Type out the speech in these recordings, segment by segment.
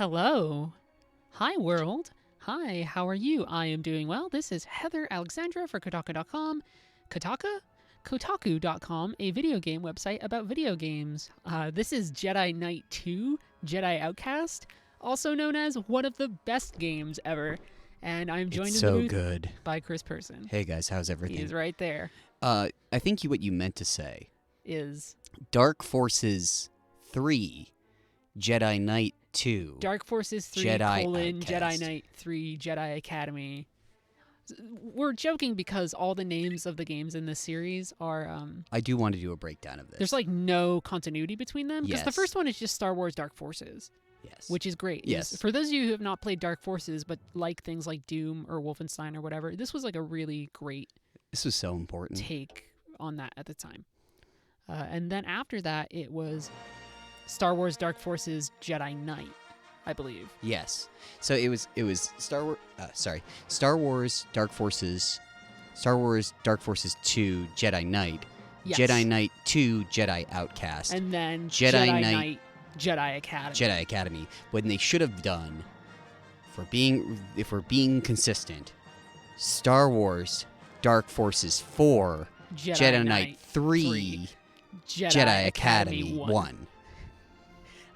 Hello. Hi, world. Hi, how are you? I am doing well. This is Heather Alexandra for Kotaku.com. Kotaku? Kotaku.com, a video game website about video games. This is Jedi Knight II, Jedi Outcast, also known as one of the best games ever. And I'm joined It's in the so booth good. by Chris Person. Hey guys, how's everything? He is right there. I think what you meant to say Is Dark Forces 3, Jedi Knight 2. Dark Forces 3, Jedi Jedi Outcast. Knight 3, Jedi Academy. We're joking because all the names of the games in this series are I do want to do a breakdown of this. there's like no continuity between them because the Yes. first one is just Star Wars Dark Forces, yes. which is great. Yes. For those of you who have not played Dark Forces but like things like Doom or Wolfenstein or whatever, this was like a really great This was so important. take on that at the time. And then after that, it was Star Wars Dark Forces Jedi Knight, I believe. Yes. So it was Star Wars Dark Forces 2 Jedi Knight, Yes. Jedi Knight 2 Jedi Outcast, And then Jedi Jedi Knight- Knight Jedi Academy. Jedi Academy. When they should have done, if we're being consistent, Star Wars Dark Forces 4 Jedi Knight 3 Jedi Academy 1.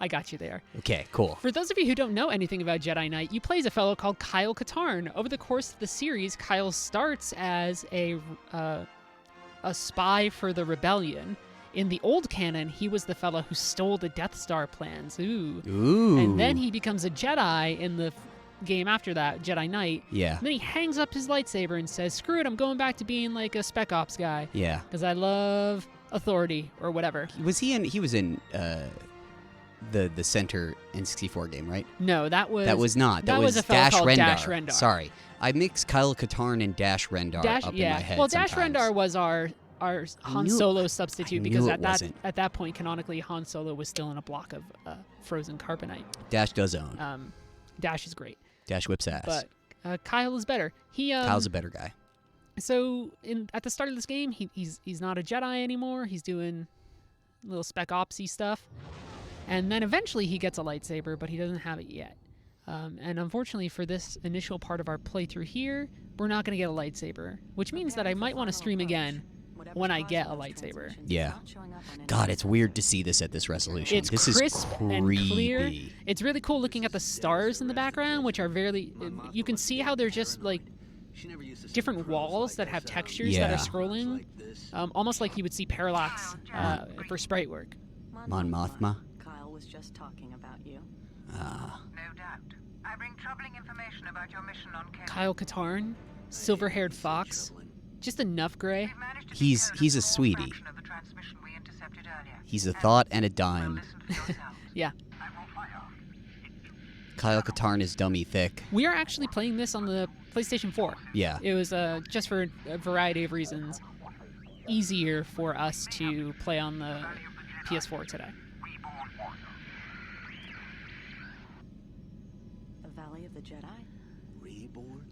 I got you there. Okay, cool. For those of you who don't know anything about Jedi Knight, you play as a fellow called Kyle Katarn. Over the course of the series, Kyle starts as a spy for the rebellion. In the old canon, he was the fellow who stole the Death Star plans. Ooh. And then he becomes a Jedi in the game after that, Jedi Knight. Yeah. And then he hangs up his lightsaber and says, screw it, I'm going back to being like a Spec Ops guy. Yeah. Because I love authority or whatever. He was in the Center N64 game, right? No, that was... That was not. That was a fellow Dash called Rendar. Dash Rendar. Sorry. I mix Kyle Katarn and Dash Rendar up in my head Well, Dash sometimes. Rendar was our Han knew- Solo substitute I because knew at it wasn't. that point, canonically, Han Solo was still in a block of frozen carbonite. Dash does own. Dash is great, Dash whips ass. but Kyle is better. Kyle's a better guy. So at the start of this game, he's not a Jedi anymore. He's doing little Spec Opsy stuff, and then eventually he gets a lightsaber, but he doesn't have it yet. And unfortunately for this initial part of our playthrough here, we're not going to get a lightsaber, which means that I might want to stream again when I get a lightsaber. Yeah. God, it's weird to see this at this resolution. It's this crisp is and clear. creepy. It's really cool looking at the stars in the background, which are very... You can see how they're just like different walls that have textures that Yeah. are scrolling, almost like you would see parallax for sprite work. Mon Mothma. Kyle was just talking about you. Ah. No doubt. I bring troubling information about your mission on Katarn. Kyle Katarn, silver-haired fox, just enough gray. We've managed to He's decode a a small sweetie. fraction of the transmission we intercepted earlier. He's a thought and a dime. Listen for yourself. Yeah. I will fire. Kyle Katarn is dummy thick. We are actually playing this on the PlayStation 4. Yeah. It was just for a variety of reasons easier for us to play on the PS4 today. Reborn warrior. The Valley of the Jedi?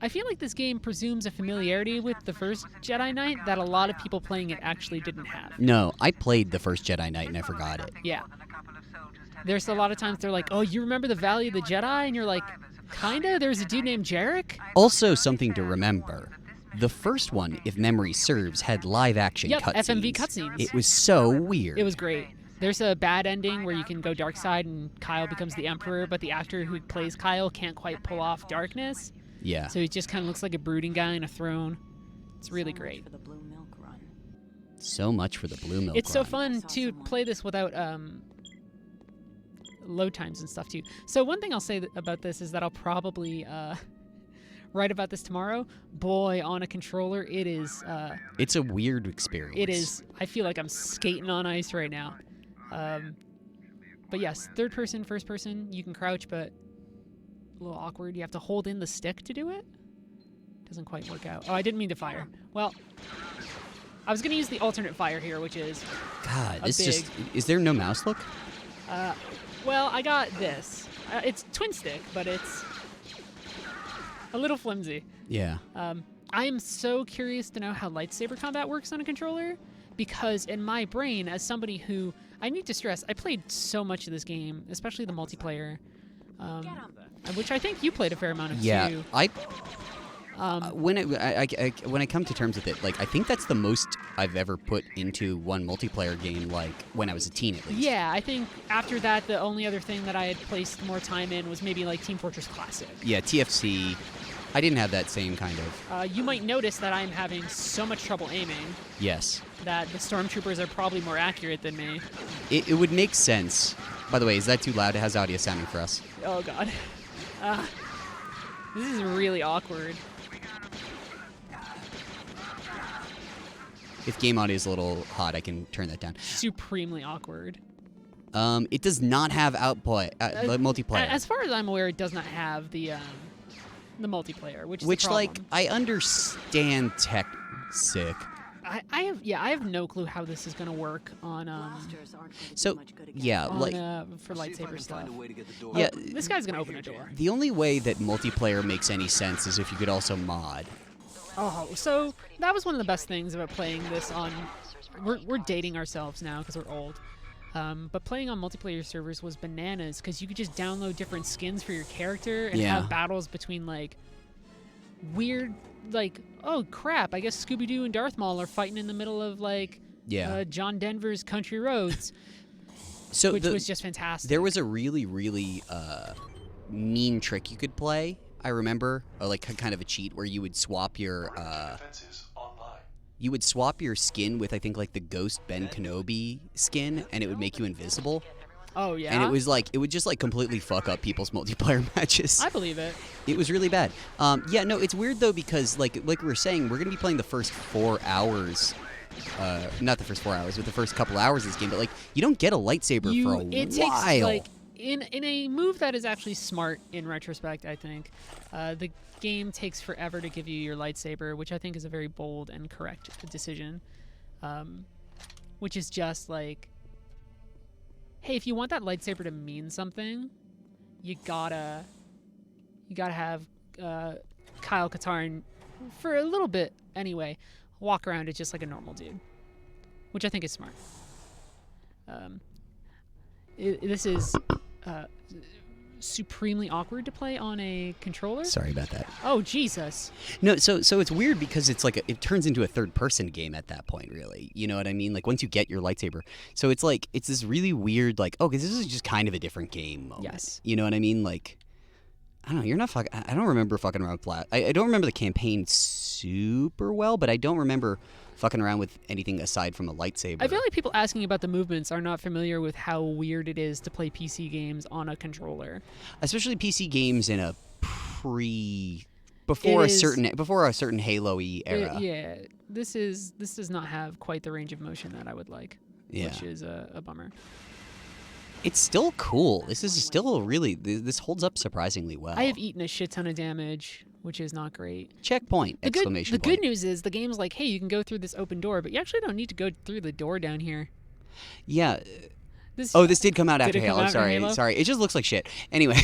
I feel like this game presumes a familiarity with the first Jedi Knight that a lot of people playing it actually didn't have. No, I played the first Jedi Knight and I forgot it. Yeah. More than a couple of soldiers telling There's a lot of times they're like, oh, you remember the Valley of the Jedi? And you're like, kinda? There's a dude named Jarek? Also, something to remember. The first one, if memory serves, had live-action Yep, cutscenes. FMV cutscenes. It was so weird. It was great. There's a bad ending where you can go dark side and Kyle becomes the Emperor, but the actor who plays Kyle can't quite pull off darkness. Yeah. So he just kind of looks like a brooding guy on a throne. It's really So much great. For the Blue Milk Run. So much for the blue milk It's so run. fun to play this without load times and stuff too. So one thing I'll say about this is that I'll probably write about this tomorrow. Boy, on a controller, it is. It's a weird experience. It is. I feel like I'm skating on ice right now. But yes, third person, first person, you can crouch, but a little awkward. You have to hold in the stick to do it. Doesn't quite work out. Oh, I didn't mean to fire. Well, I was going to use the alternate fire here, which is, God, a this just... big- Is there no mouse look? well, I got this. It's twin stick, but it's a little flimsy. Yeah. I am so curious to know how lightsaber combat works on a controller, because in my brain, as somebody who, I need to stress, I played so much of this game, especially the multiplayer. which I think you played a fair amount of Yeah, too. when I come to terms with it, like I think that's the most I've ever put into one multiplayer game, like when I was a teen at least. Yeah, I think after that, the only other thing that I had placed more time in was maybe like Team Fortress Classic. Yeah, TFC. I didn't have that same kind of. You might notice that I'm having so much trouble aiming Yes. that the stormtroopers are probably more accurate than me. It would make sense. By the way, is that too loud? It has audio sounding for us. Oh god. This is really awkward. If game audio is a little hot, I can turn that down. Supremely awkward. It does not have output multiplayer. As far as I'm aware, it does not have the multiplayer, which is the Which, problem. like, I understand sick. I have no clue how this is gonna work on Blasters aren't going to So, do much good again. yeah, on, like, for lightsaber stuff. yeah, This guy's gonna open a door. the only way that multiplayer makes any sense is if you could also mod. Oh, so that was one of the best things about playing this on. We're dating ourselves now because we're old. But playing on multiplayer servers was bananas because you could just download different skins for your character and Yeah. have battles between like weird, like, oh crap, I guess Scooby-Doo and Darth Maul are fighting in the middle of like John Denver's country roads, So which was just fantastic. there was a really, really mean trick you could play. I remember, like kind of a cheat where you would swap your skin with I think like the Ghost Ben Kenobi skin, and it would make you invisible. Oh yeah, And it would just like completely fuck up people's multiplayer matches. I believe it. It was really bad. Yeah, no, it's weird though because like we were saying, we're gonna be playing the first 4 hours. Not the first 4 hours, but the first couple hours of this game. But like, you don't get a lightsaber for a It while. takes like in a move that is actually smart in retrospect. I think the game takes forever to give you your lightsaber, which I think is a very bold and correct decision. Which is just like, hey, if you want that lightsaber to mean something, you gotta have Kyle Katarn for a little bit anyway. Walk around it just like a normal dude, which I think is smart. This is supremely awkward to play on a controller. Sorry about that. Oh Jesus! No, so it's weird because it's like it turns into a third-person game at that point, really. You know what I mean? Like once you get your lightsaber, so it's like it's this really weird, like, okay, this is just kind of a different game moment. Yes. You know what I mean? Like, I don't know. You're not fucking. I don't remember fucking around with I don't remember the campaign super well, but I don't remember fucking around with anything aside from a lightsaber. I feel like people asking about the movements are not familiar with how weird it is to play PC games on a controller. Especially PC games in a before a certain Halo-y era. Yeah, this does not have quite the range of motion that I would like, which is a bummer. It's still cool. This is still really. This holds up surprisingly well. I have eaten a shit ton of damage, which is not great. Checkpoint! The Exclamation point. good news is the game's like, hey, you can go through this open door, but you actually don't need to go through the door down here. Yeah. This Did come out after it come Halo. out after Halo? Sorry. It just looks like shit. Anyway.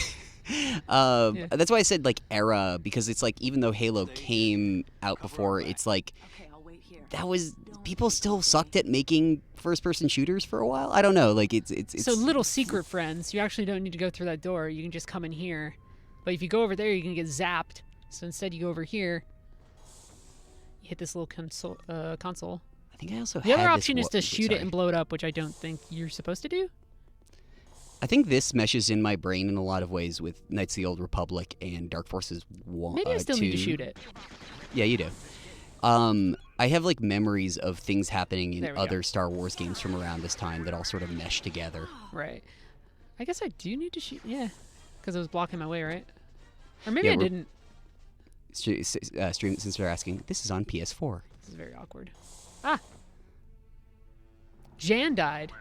That's why I said like era, because it's like even though Halo came out before, it's like Okay, I'll wait here. that was people still sucked at making first-person shooters for a while. I don't know. Like it's So little secret, friends, you actually don't need to go through that door. You can just come in here. But if you go over there, you're going to get zapped. So instead you go over here, you hit this little console. I think I also The other had option this is to shoot it and blow it up, which I don't think you're supposed to do. I think this meshes in my brain in a lot of ways with Knights of the Old Republic and Dark Forces 1. Maybe I still need to shoot it. Yeah, you do. I have like memories of things happening There in we other go. Star Wars games from around this time that all sort of mesh together. Right. I guess I do need to shoot. Yeah. Because it was blocking my way, right? Or maybe Yeah, I we're- didn't. Stream, since they're asking, this is on PS4. This is very awkward. Ah. Jan died.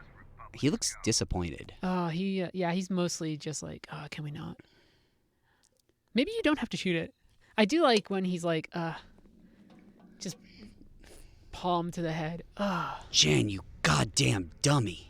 He looks disappointed. Oh, he's mostly just like, oh, can we not? Maybe you don't have to shoot it. I do like when he's like, just palm to the head. Jan, you goddamn dummy.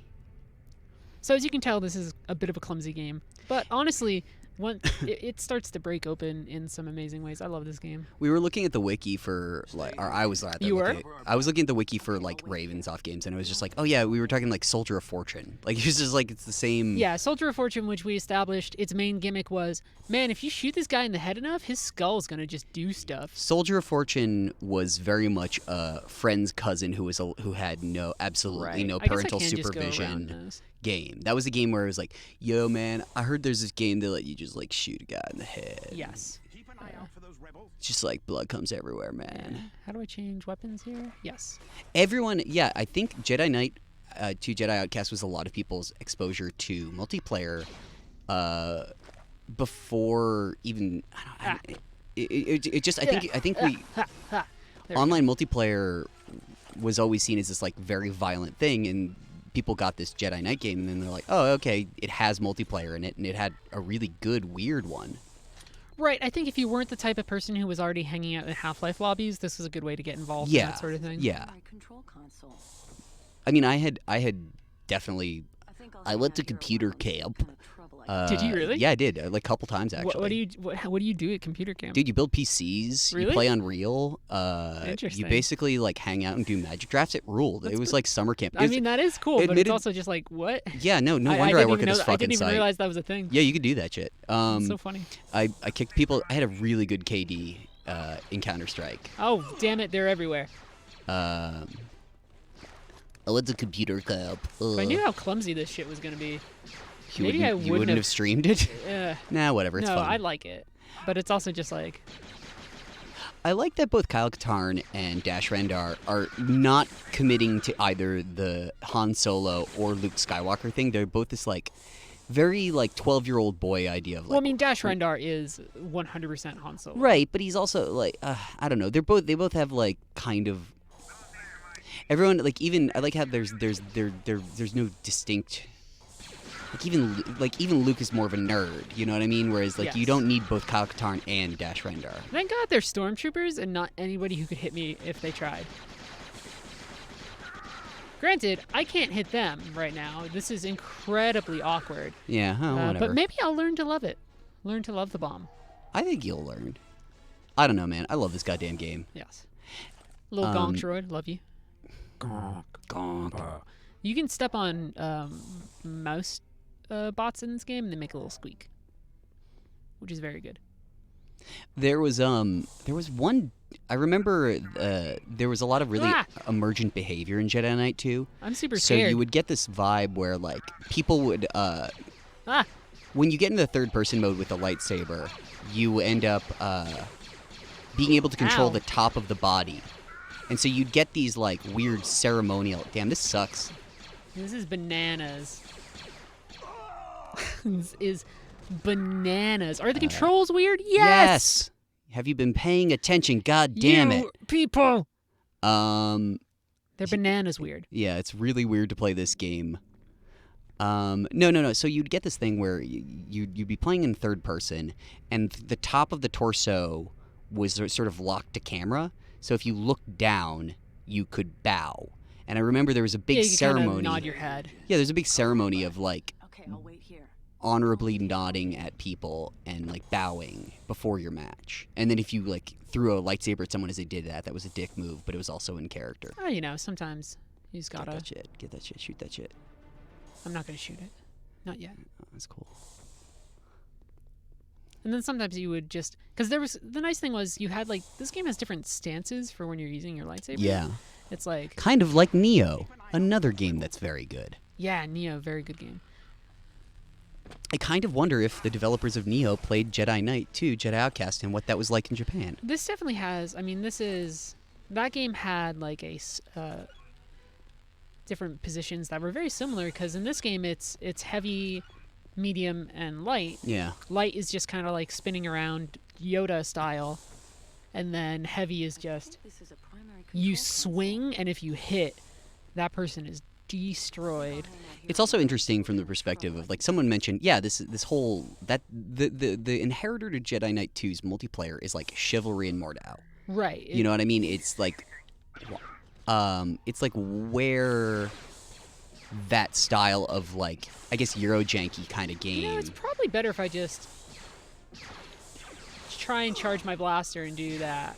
So as you can tell, this is a bit of a clumsy game. But honestly, it starts to break open in some amazing ways. I love this game. We were looking at the wiki for like, or I was You were? I was looking at the wiki for like Ravens off games, and it was just like, oh yeah, we were talking like Soldier of Fortune. Like it was just like it's the same. Yeah, Soldier of Fortune, which we established, its main gimmick was, man, if you shoot this guy in the head enough, his skull's gonna just do stuff. Soldier of Fortune was very much a friend's cousin who had absolutely no I guess I parental can just go around supervision this. game. That was a game where it was like, yo man, I heard there's this game that let you just like shoot a guy in the head. Yes. Just like blood comes everywhere, man. How do I change weapons here? Yes. Everyone, yeah, I think Jedi Knight II Jedi Outcast was a lot of people's exposure to multiplayer before even. It just I think we online multiplayer was always seen as this like very violent thing, and people got this Jedi Knight game, and then they're like, oh, okay, it has multiplayer in it, and it had a really good weird one. Right. I think if you weren't the type of person who was already hanging out in Half-Life lobbies, this was a good way to get involved in that sort of thing. Yeah. My control console. I mean, I had definitely. think I'll I see went how to you're computer around. camp. What kind of trouble I Did you really? Yeah, I did. Like a couple times actually. What do you do at computer camp? Dude, you build PCs. Really? You play Unreal. Interesting. You basically like hang out and do magic drafts. It ruled. It was like summer camp. I mean, that is cool, but it's admitted- also just like, what? Yeah, no wonder I didn't work even at know this that- fucking I didn't even site. realize that was a thing. Yeah, you could do that shit. It's so funny. I kicked people. I had a really good KD in Counter Strike. Oh, damn it, they're everywhere. I went to computer camp. If I knew how clumsy this shit was going to be. Maybe you I wouldn't wouldn't have streamed it. Nah, whatever. It's no, fun. I like it. But it's also just like, I like that both Kyle Katarn and Dash Rendar are not committing to either the Han Solo or Luke Skywalker thing. They're both this like very like 12-year-old boy idea of like. well, I mean, Dash Rendar is 100% Han Solo. Right, but he's also like I don't know. They both have like kind of. Everyone like even I like how there's no distinct. Like even Luke is more of a nerd, you know what I mean? Whereas like you Yes. don't need both Kyle Katarn and Dash Rendar. Thank God they're stormtroopers and not anybody who could hit me if they tried. Granted, I can't hit them right now. This is incredibly awkward. Yeah, whatever. But maybe I'll learn to love it. Learn to love the bomb. I think you'll learn. I don't know, man. I love this goddamn game. Yes. Little gong droid, love you. Gonk. You can step on mouse bots in this game and they make a little squeak, which is very good. There was one. I remember there was a lot of really emergent behavior in Jedi Knight 2. I'm super So scared. you would get this vibe where like people would when you get into third person mode with a lightsaber, you end up being able to control Ow. the top of the body. And so you'd get these like weird ceremonial. Damn, this sucks. This is bananas. This is bananas. Are the controls weird? Yes. Have you been paying attention? God damn You people. it. They're bananas weird. Yeah, it's really weird to play this game. No. So you'd get this thing where you'd be playing in third person, and the top of the torso was sort of locked to camera. So if you looked down, you could bow. And I remember there was a big Yeah, you can kinda ceremony. nod your head. Yeah, there's a big ceremony of like Okay, I'll wait here. honorably nodding at people and like bowing before your match. And then if you like threw a lightsaber at someone as they did that, that was a dick move, but it was also in character. Oh, you know, sometimes you just Get gotta. that shit. Get that shit. Shoot that shit. I'm not gonna shoot it. Not yet. Oh, that's cool. And then sometimes you would just, because there was, the nice thing was you had like, this game has different stances for when you're using your lightsaber. Yeah. It's like, Kind of like Neo, another game that's very good. yeah, Neo, very good game. I kind of wonder if the developers of Neo played Jedi Knight II, Jedi Outcast, and what that was like in Japan. This definitely has, I mean, that game had like different positions that were very similar, because in this game it's heavy, medium, and light. Yeah. Light is just kind of like spinning around Yoda style, and then heavy is just This is a primary you control swing, and if you hit, that person is destroyed. It's also interesting from the perspective of like someone mentioned, yeah, this whole that the inheritor to Jedi Knight 2's multiplayer is like chivalry and Mordau. Right. You know what I mean? It's like where that style of like I guess Euro janky kind of game. You know, it's probably better if I just Just try and charge my blaster and do that.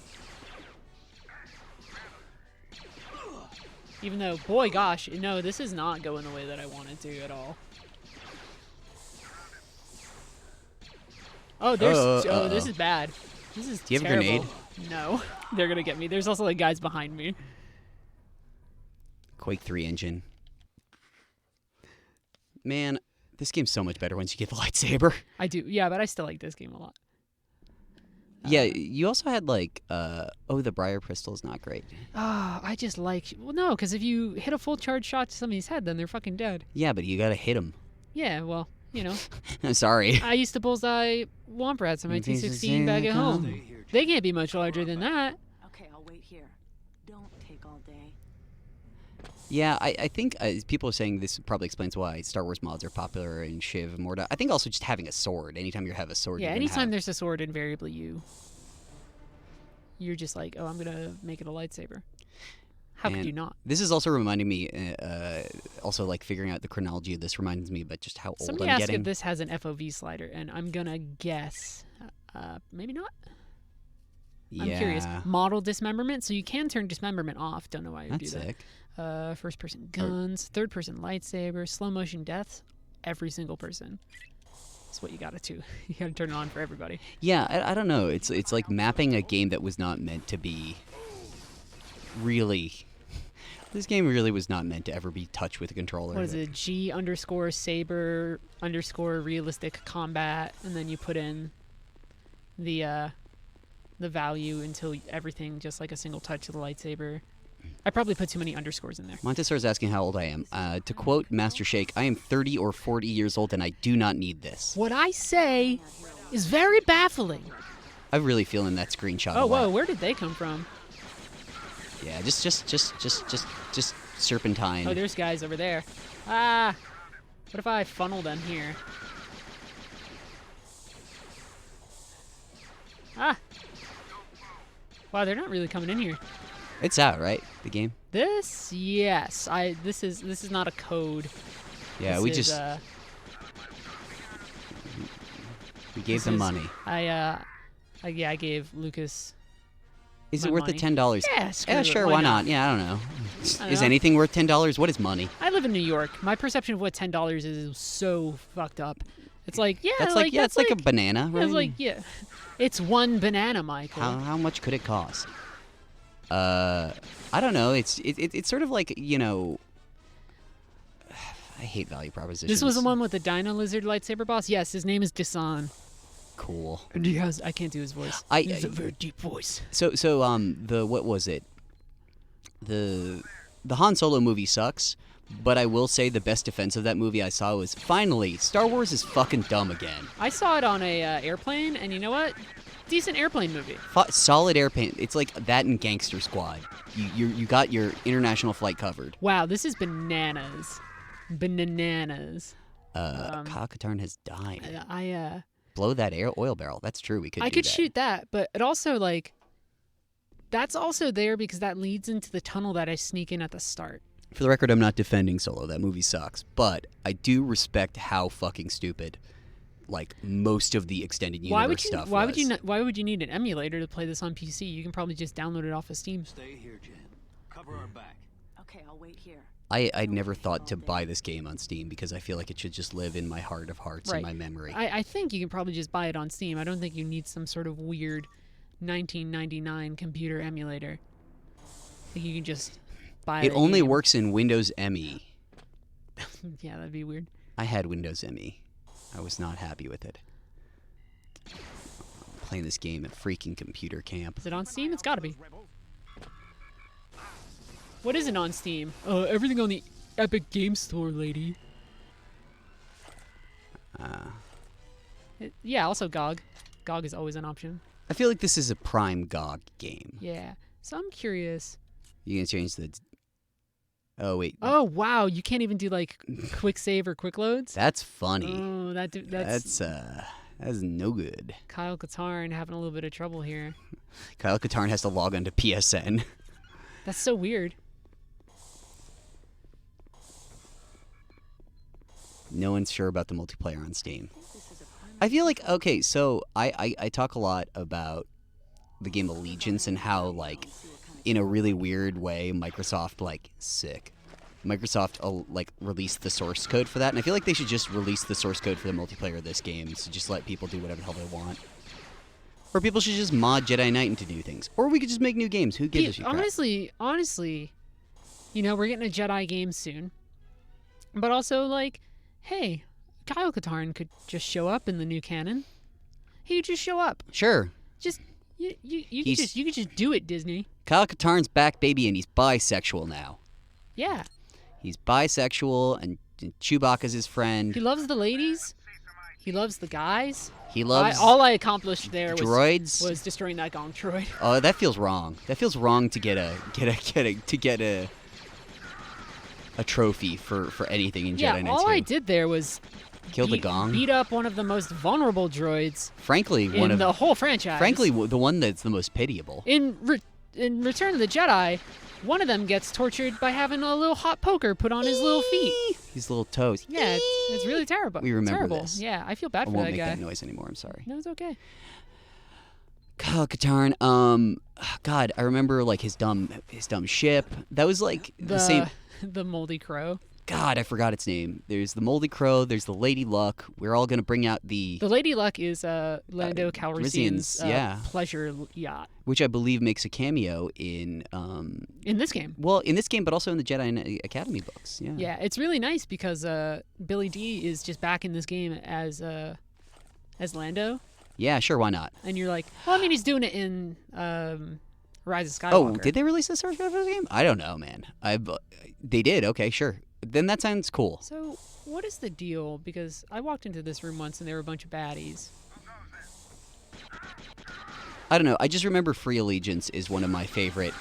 Even though, boy, gosh, no, this is not going the way that I want it to at all. Oh, this is bad. This is Do you have terrible. a grenade? No, they're gonna get me. There's also like guys behind me. Quake 3 engine. Man, this game's so much better once you get the lightsaber. I do, yeah, but I still like this game a lot. Yeah, you also had like, the Briar Pistol is not great. I just like, well, no, because if you hit a full charge shot to somebody's head, then they're fucking dead. Yeah, but you gotta hit them. Yeah, well, you know. I'm sorry. I used to bullseye Womp Rats on my T16 back at home. They can't be much larger than that. Okay, I'll wait here. Don't take all day. Yeah, I think people are saying this probably explains why Star Wars mods are popular in Shiv and Morta. I think also just having a sword. Anytime you have a sword, Yeah, you're gonna anytime have... there's a sword, invariably you're just like, oh, I'm gonna make it a lightsaber. How could And you not? This is also reminding me, also like figuring out the chronology of this reminds me about just how old Somebody I'm asked getting. if this has an FOV slider, and I'm gonna guess, maybe not. I'm curious. Model dismemberment, so you can turn dismemberment off. Don't know why you would That's do that. sick. First person guns, third person lightsaber, slow motion deaths. Every single person. That's what you gotta do. You gotta turn it on for everybody. Yeah, I don't know. It's like mapping a game that was not meant to be really. This game really was not meant to ever be touched with a controller. What is it? G_saber_realistic combat, and then you put in the value until everything just like a single touch of the lightsaber. I probably put too many underscores in there. Montessori's asking how old I am. To quote Master Shake, I am 30 or 40 years old and I do not need this. What I say is very baffling. I'm really feeling that screenshot. Oh, a lot. whoa, where did they come from? Yeah, just serpentine. Oh, there's guys over there. Ah, what if I funnel them here? Ah. Wow, they're not really coming in here. It's out, right? The game. This, yes. This is not a code. Yeah, This we is, just we gave them money. I gave Lucas. Is it my worth the money. $10? Yeah, screw Yeah, it, sure. why Why not? not? Yeah, I don't know. I Is know. anything worth $10? What is money? I live in New York. My perception of what $10 is so fucked up. It's like, yeah, It's like that's a banana, yeah, right? it's like, yeah, it's one banana, Michael. How much could it cost? I don't know. It's sort of like, you know, I hate value propositions. This was the one with the Dino Lizard lightsaber boss. Yes, his name is Dasan. Cool. And he has, I can't do his voice. He has a very deep voice. So what was it? The Han Solo movie sucks, but I will say the best defense of that movie I saw was finally Star Wars is fucking dumb again. I saw it on a airplane, and you know what? Decent airplane movie. Solid airplane. It's like that in Gangster Squad. You got your international flight covered. Wow, this is bananas. Bananas. Katarn has died. I Blow that oil barrel. That's true. We could. I do could that. shoot that, but it also like that's also there because that leads into the tunnel that I sneak in at the start. For the record, I'm not defending Solo. That movie sucks, but I do respect how fucking stupid, like most of the extended universe stuff. Why would you need an emulator to play this on PC? You can probably just download it off of Steam. Stay here, Jen. Cover our back. Okay, I'll wait here. I never thought to buy this game on Steam because I feel like it should just live in my heart of hearts and my memory. I think you can probably just buy it on Steam. I don't think you need some sort of weird 1999 computer emulator. I think you can just buy it. It only works in Windows ME. Yeah, that'd be weird. I had Windows ME. I was not happy with it. I'm playing this game at freaking computer camp. Is it on Steam? It's gotta be. What is it on Steam? Everything on the Epic Game Store, lady. Yeah, also GOG. GOG is always an option. I feel like this is a prime GOG game. Yeah. So I'm curious. You can change the... Oh, wait. Oh, wow. You can't even do, like, quick save or quick loads? That's funny. Oh, that's That's no good. Kyle Katarn having a little bit of trouble here. Kyle Katarn has to log on to PSN. That's so weird. No one's sure about the multiplayer on Steam. This is a I feel like, okay, so I talk a lot about the game Allegiance and how, like, in a really weird way, Microsoft, like, Microsoft, like, released the source code for that, and I feel like they should just release the source code for the multiplayer of this game, so just let people do whatever the hell they want. Or people should just mod Jedi Knight into new things. Or we could just make new games. Who gives a shit? Honestly, you know, we're getting a Jedi game soon. But also, like, hey, Kyle Katarn could just show up in the new canon. He could just show up. Sure. Just you could just do it, Disney. Kyle Katarn's back, baby, and he's bisexual now. Yeah. He's bisexual, and Chewbacca's his friend. He loves the ladies. He loves the guys. He loves all I accomplished there droids. Was destroying that Gong droid. Oh, that feels wrong. That feels wrong to get a trophy for anything in Jedi Knight 2. Yeah, all I did there was kill the Gong. Beat up one of the most vulnerable droids. Frankly, in the whole franchise. Frankly, the one that's the most pitiable. In Return of the Jedi, one of them gets tortured by having a little hot poker put on his little feet. His little toes. Yeah, it's really terrible. We remember terrible. this. Yeah, I feel bad for that guy. I won't guy. make that noise anymore. I'm sorry. No, it's okay. Kyle Katarn. God, I remember like his dumb ship. That was like the same. The Moldy Crow. God, I forgot its name. There's the Moldy Crow. There's the Lady Luck. We're all gonna bring out the. The Lady Luck is Lando Calrissian's pleasure yacht, which I believe makes a cameo in this game. Well, in this game, but also in the Jedi Academy books. Yeah. Yeah, it's really nice because Billy D is just back in this game as Lando. Yeah, sure. Why not? And you're like, well, I mean, he's doing it in Rise of Skywalker. Oh, did they release the source code for the game? I don't know, man. They did. Okay, sure. Then that sounds cool. So, what is the deal? Because I walked into this room once and there were a bunch of baddies. I don't know. I just remember Free Allegiance is one of my favorite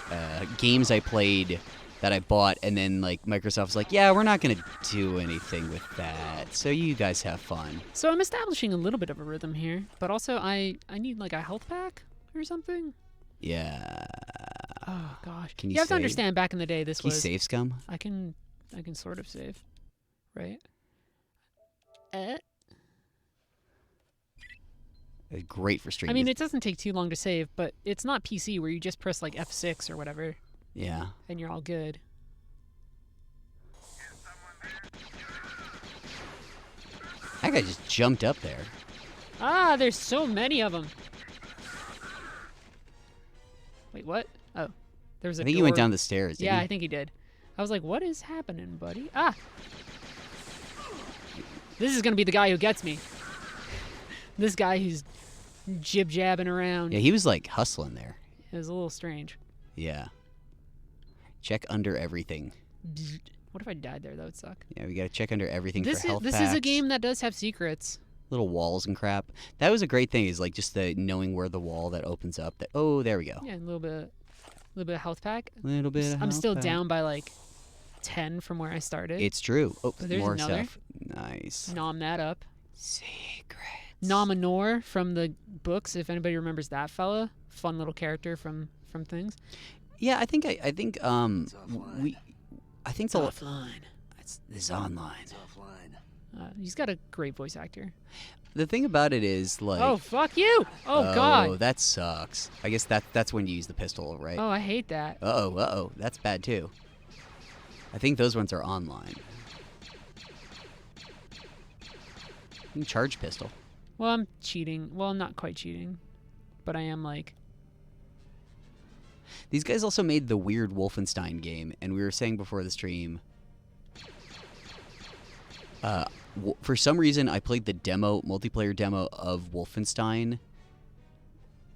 games I played that I bought, and then like Microsoft's like, yeah, we're not going to do anything with that, so you guys have fun. So I'm establishing a little bit of a rhythm here, but also I need like a health pack or something. Yeah. Oh gosh. Can you have to save? Understand back in the day this Can was. you save scum? I can sort of save, right? Great for streaming. I mean, it doesn't take too long to save, but it's not PC where you just press like F6 or whatever. Yeah. And you're all good. That guy just jumped up there. Ah, there's so many of them. Wait, what? Oh, there's a I think door. he went down the stairs. Yeah, he? I think he did. I was like, what is happening, buddy? Ah! This is going to be the guy who gets me. This guy who's jib-jabbing around. Yeah, he was like hustling there. It was a little strange. Yeah. Check under everything. What if I died there? That would suck. Yeah, we gotta check under everything for health This packs. is a game that does have secrets. Little walls and crap. That was a great thing, is like just the knowing where the wall that opens up. That there we go. Yeah, a little bit of health pack. Little bit of I'm health still pack. down by like 10 from where I started. It's true. Oh, But there's more another. stuff. Nice. Nom that up. Secrets. Nominor from the books, if anybody remembers that fella. Fun little character from things. Yeah, I think It's the offline. This is online. It's offline. He's got a great voice actor. The thing about it is like. Oh, fuck you! Oh, God. that sucks. I guess that's when you use the pistol, right? Oh, I hate that. Uh-oh, that's bad too. I think those ones are online. You can charge pistol. Well, I'm cheating. Well, not quite cheating. But I am like... These guys also made the weird Wolfenstein game, and we were saying before the stream... for some reason, I played the multiplayer demo of Wolfenstein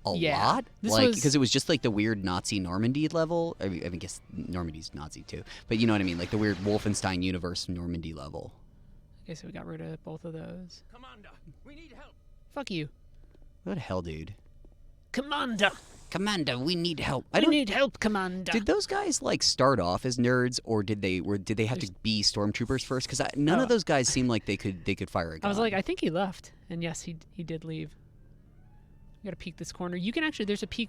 a lot. Because it was just like the weird Nazi Normandy level. I mean, I guess Normandy's Nazi too. But you know what I mean? Like the weird Wolfenstein universe Normandy level. Okay, so we got rid of both of those. Commander, we need help. Fuck you. What the hell, dude? Commander! Commander, we need help. I need help, Commander. Did those guys like start off as nerds, or did they have to be stormtroopers first? Because none of those guys seemed like they could fire a gun. I was like, I think he left, and yes, he did leave. You gotta peek this corner. You can actually. There's a peek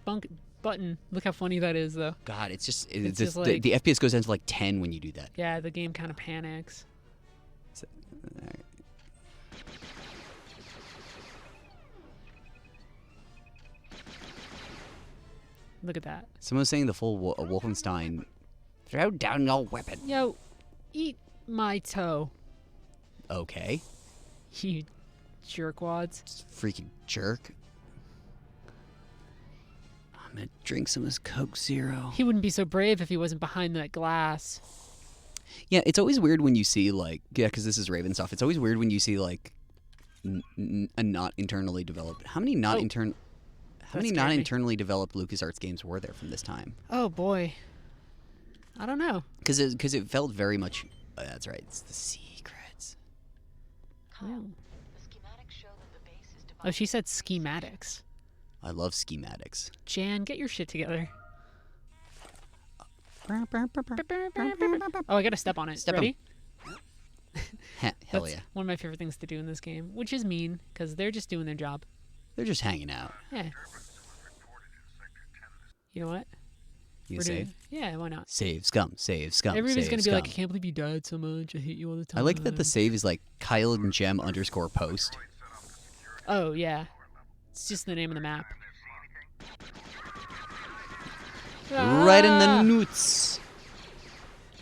button. Look how funny that is, though. God, it's just like- the FPS goes down to like 10 when you do that. Yeah, the game kind of panics. Look at that. Someone was saying the full Wolfenstein. Throw down your weapon. Yo, eat my toe, Okay. you jerkwads. Freaking jerk. I'm gonna drink some of this Coke Zero. He wouldn't be so brave if he wasn't behind that glass. Yeah, it's always weird when you see, like, yeah, because this is Raven stuff. It's always weird when you see, like, a not internally developed. How many not That scared me. internally developed LucasArts games were there from this time? Oh boy. I don't know. Because it felt very much. That's right. It's the secrets. Oh. Oh, she said schematics. I love schematics. Jan, get your shit together. Oh, I gotta step on it. Step Ready? Hell That's yeah. one of my favorite things to do in this game, which is mean, because they're just doing their job. They're just hanging out. Yeah. You know what? You We're save? doing- Yeah, why not? Save, scum, save, scum. Everybody's save, gonna be like, I scum. can't believe you died so much. I hate you all the time. I like that the save is like Kyle and Gem _post. Oh, yeah. It's just the name of the map. Right in the Ah! nuts.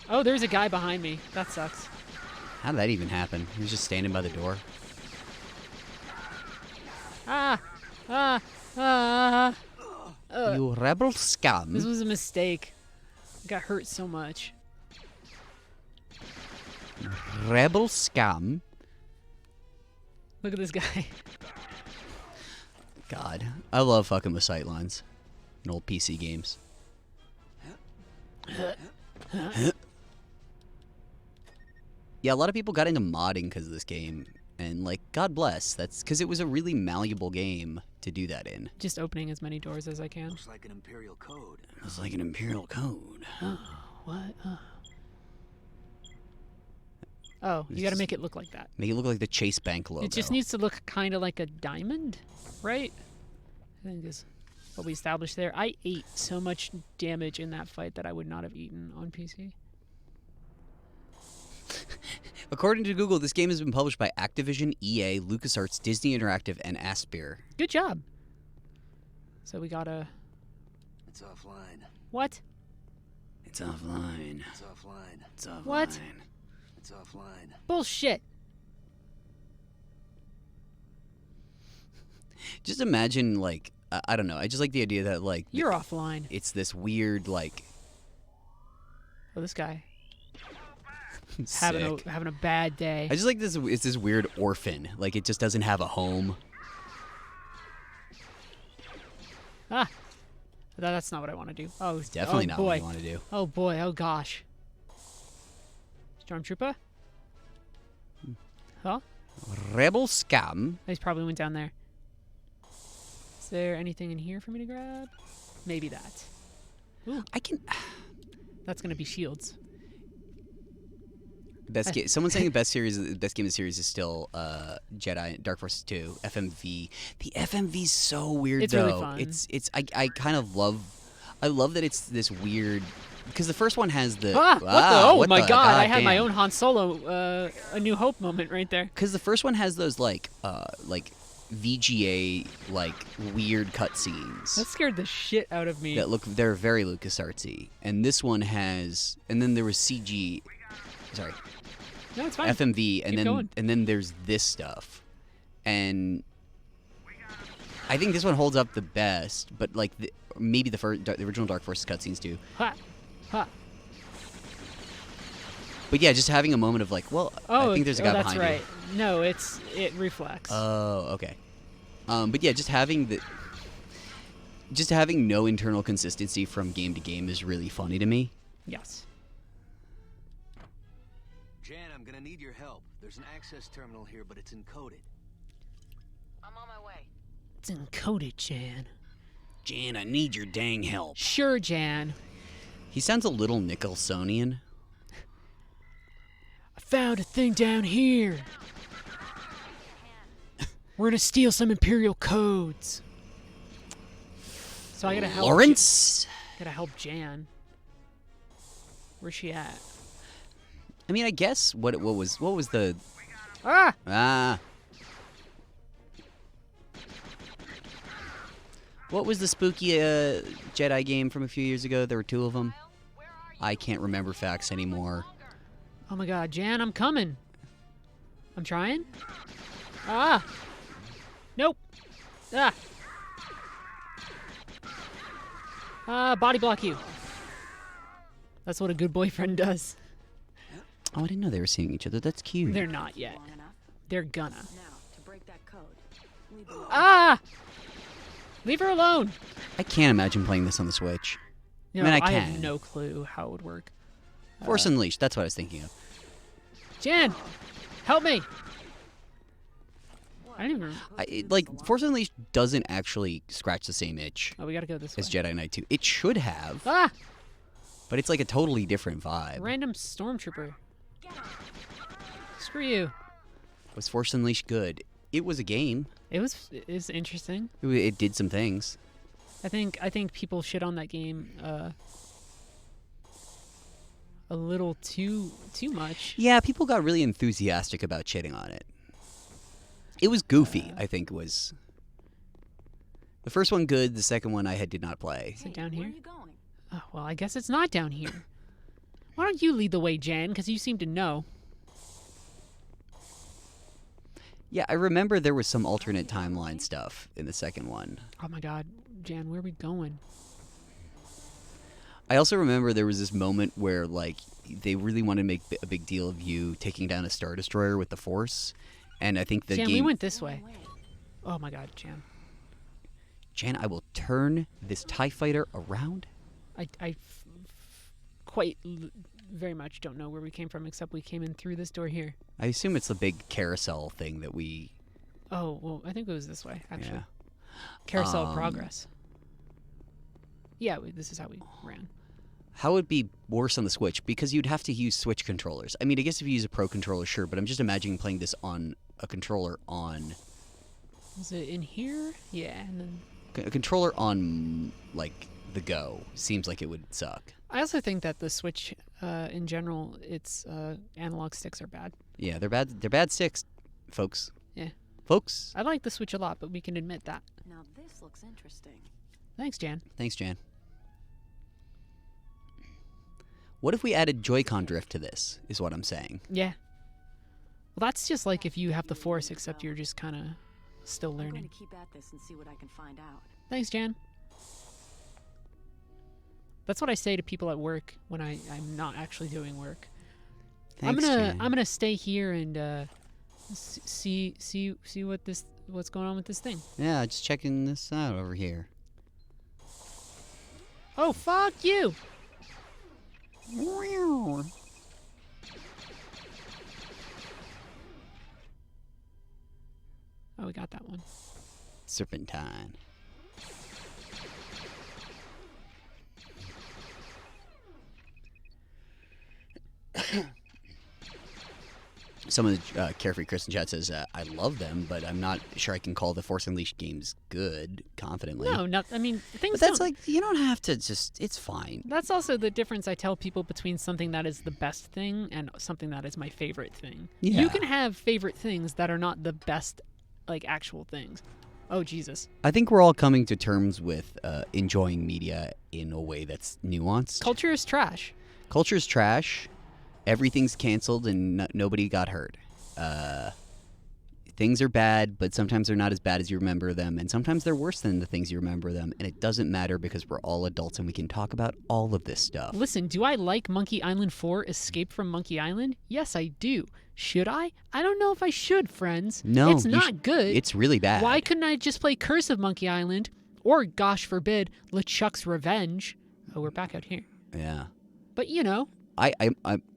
Oh, there's a guy behind me. That sucks. How did that even happen? He was just standing by the door. Ah! Ah! Ah! You rebel scum. This was a mistake. I got hurt so much. Rebel scum. Look at this guy. God, I love fucking with sightlines in old PC games. Yeah, a lot of people got into modding because of this game, and like, God bless. That's because it was a really malleable game to do that in. Just opening as many doors as I can. Looks like an Imperial code. It was like an Imperial code. What? Oh, you gotta make it look like that. Make it look like the Chase Bank logo. It just needs to look kind of like a diamond, right? I think is what we established there. I ate so much damage in that fight that I would not have eaten on PC. According to Google, this game has been published by Activision, EA, LucasArts, Disney Interactive, and Aspyr. Good job. So we gotta... It's offline. What? It's offline. It's offline. It's offline. What? It's offline. Bullshit. Just imagine, like, I don't know. I just like the idea that, like, You're offline. it's this weird, like, Oh, this guy. Having sick. a bad day. I just like this. It's this weird orphan. Like, it just doesn't have a home. Ah. That's not what I want to do. Oh, It's definitely oh not boy. what you want to do. Oh boy, oh gosh. Stormtrooper? Huh? Rebel scum. He's probably went down there. Is there anything in here for me to grab? Maybe that. Ooh, I can. that's gonna be shields. Best game. Someone's saying the best game of the series is still Jedi Dark Forces 2 FMV. The FMV's so weird It's though. really fun. I kind of love. I love that it's this weird. Because the first one has the. Ah! Oh what my the god! I had my goddamn. own Han Solo, A New Hope moment right there. Because the first one has those like VGA like weird cutscenes That scared the shit out of me. that look they're very LucasArtsy, and this one has, and then there was CG, sorry, No, it's fine. FMV, and Keep then going. and then there's this stuff, and I think this one holds up the best, but like maybe the original Dark Forces cutscenes do. Ha! Ha! But yeah, just having a moment of like, well, Oh, I think there's a guy that's behind right. No, it reflects. you. Oh, okay. But yeah, just having no internal consistency from game to game is really funny to me. Yes. Jan, I'm gonna need your help. There's an access terminal here, but it's encoded. I'm on my way. It's encoded, Jan. Jan, I need your dang help. Sure, Jan. He sounds a little Nicholsonian. I found a thing down here. We're gonna steal some Imperial codes. So I gotta help. Lawrence? Gotta help Jan. Where's she at? I mean, I guess what was the Ah! What was the spooky Jedi game from a few years ago? There were 2 of them. I can't remember facts anymore. Oh my god, Jan, I'm coming. I'm trying. Ah! Nope. Ah! Body block you. That's what a good boyfriend does. Oh, I didn't know they were seeing each other. That's cute. They're not yet. They're gonna. Now, to break that code, leave the Ah! Leave her alone. I can't imagine playing this on the Switch. No, I mean, I have can. no clue how it would work. Force Unleashed. That's what I was thinking of. Jan, help me. I didn't even. Force Unleashed doesn't actually scratch the same itch Oh, we gotta go this way. as Jedi Knight 2. It should have, Ah! but it's like a totally different vibe. Random stormtrooper. Screw you. Was Force Unleashed good? It was a game. It was interesting. It did some things. I think people shit on that game a little too much. Yeah, people got really enthusiastic about shitting on it. It was goofy, I think was. The first one good, the second one I did not play. Is it down Where here? are you going? Oh, well, I guess it's not down here. Why don't you lead the way, Jan? Because you seem to know. Yeah, I remember there was some alternate timeline stuff in the second one. Oh my god, Jan, where are we going? I also remember there was this moment where, like, they really wanted to make a big deal of you taking down a Star Destroyer with the Force, and I think the Jan, game... we went this way. Oh my god, Jan. Jan, I will turn this TIE fighter around. I very much don't know where we came from, except we came in through this door here. I assume it's the big carousel thing that we... Oh, well, I think it was this way, actually. Yeah. Carousel of progress. Yeah, this is how we ran. How would it be worse on the Switch? Because you'd have to use Switch controllers. I mean, I guess if you use a Pro controller, sure, but I'm just imagining playing this on a controller on... Is it in here? Yeah, and then... A controller on, like, the go seems like it would suck. I also think that the Switch, in general, its analog sticks are bad. Yeah, they're bad. They're bad sticks, folks. Yeah. Folks. I like the Switch a lot, but we can admit that. Now this looks interesting. Thanks, Jan. Thanks, Jan. What if we added Joy-Con drift to this, is what I'm saying. Yeah. Well, that's just like if you have the Force, except you're just kind of still I'm going learning. to keep at this and see what I can find out. Thanks, Jan. That's what I say to people at work when I'm not actually doing work. Thanks, Jan. I'm gonna stay here and see what's going on with this thing. Yeah, just checking this out over here. Oh, fuck you! Oh, we got that one. Serpentine. Some of the Carefree Chris in chat says, I love them, but I'm not sure I can call the Force Unleashed games good confidently. No, I mean, things But that's don't- like, you don't have to just, it's fine. That's also the difference I tell people between something that is the best thing and something that is my favorite thing. Yeah. You can have favorite things that are not the best, like, actual things. Oh, Jesus. I think we're all coming to terms with enjoying media in a way that's nuanced. Culture is trash. Culture's trash. Everything's canceled and nobody got hurt. Things are bad, but sometimes they're not as bad as you remember them, and sometimes they're worse than the things you remember them, and it doesn't matter because we're all adults and we can talk about all of this stuff. Listen, do I like Monkey Island 4 Escape from Monkey Island? Yes, I do. Should I? I don't know if I should, friends. No, It's not good. It's really bad. Why couldn't I just play Curse of Monkey Island? Or, gosh forbid, LeChuck's Revenge? Oh, we're back out here. Yeah. But, you know, I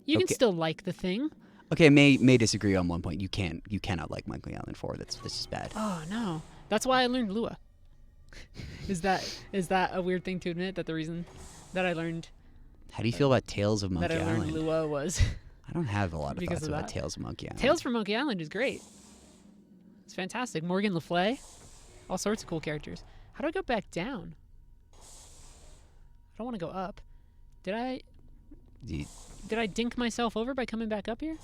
you okay. can still like the thing. Okay, may disagree on one point. You cannot like Monkey Island 4. That's just bad. Oh, no. That's why I learned Lua. Is that a weird thing to admit, that the reason that I learned How do you feel about Tales of Monkey that I learned Island? Lua was I don't have a lot of because thoughts of about that. Tales of Monkey Island. Tales from Monkey Island is great. It's fantastic. Morgan Le Fay, all sorts of cool characters. How do I go back down? I don't want to go up. Did I dink myself over by coming back up here?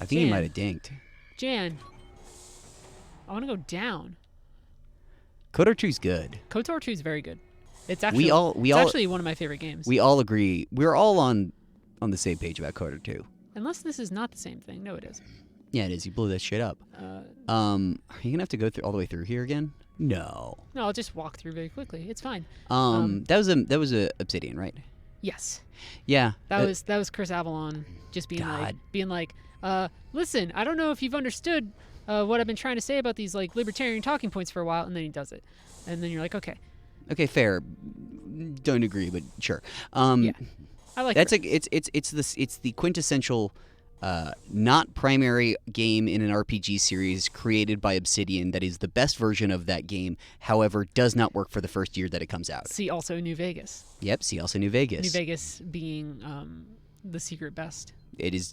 I think you Jan. might have dinked. Jan, I want to go down. KOTOR 2's good. KOTOR 2 is very good. It's actually We all actually one of my favorite games. We all agree. We're all on the same page about KOTOR 2. Unless this is not the same thing. No, it is. Yeah, it is. You blew that shit up. Are you gonna have to go all the way through here again? No. No, I'll just walk through very quickly. It's fine. That was a Obsidian, right? Yes. Yeah. That was Chris Avalon just being like, listen, I don't know if you've understood what I've been trying to say about these like libertarian talking points for a while, and then he does it, and then you're like, okay. Okay, fair. Don't agree, but sure. Yeah. I like that's Chris. it's the quintessential not primary game in an RPG series created by Obsidian that is the best version of that game, however, does not work for the first year that it comes out. See also New Vegas. Yep, see also New Vegas. New Vegas being the secret best. It's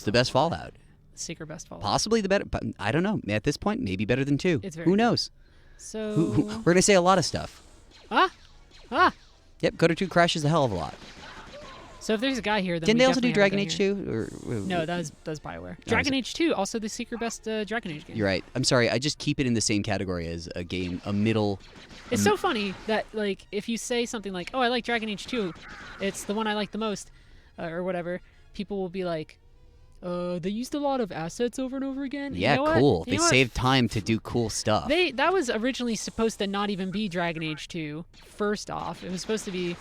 the best Fallout. Secret best Fallout. Possibly the better, but I don't know. At this point, maybe better than 2. It's very Who good. knows? So We're going to say a lot of stuff. Ah! Yep, KOTOR 2 crashes a hell of a lot. So if there's a guy here, then Didn't we they also do definitely Dragon have a guy Age here. 2? No, that was BioWare. Dragon Age 2, also the secret best Dragon Age game. You're right. I'm sorry. I just keep it in the same category as a game, a middle. It's so funny that like if you say something like, "Oh, I like Dragon Age 2. It's the one I like the most," or whatever, people will be like, they used a lot of assets over and over again." Yeah, You know what? cool. You They know what? saved time to do cool stuff. That was originally supposed to not even be Dragon Age 2. First off, it was supposed to be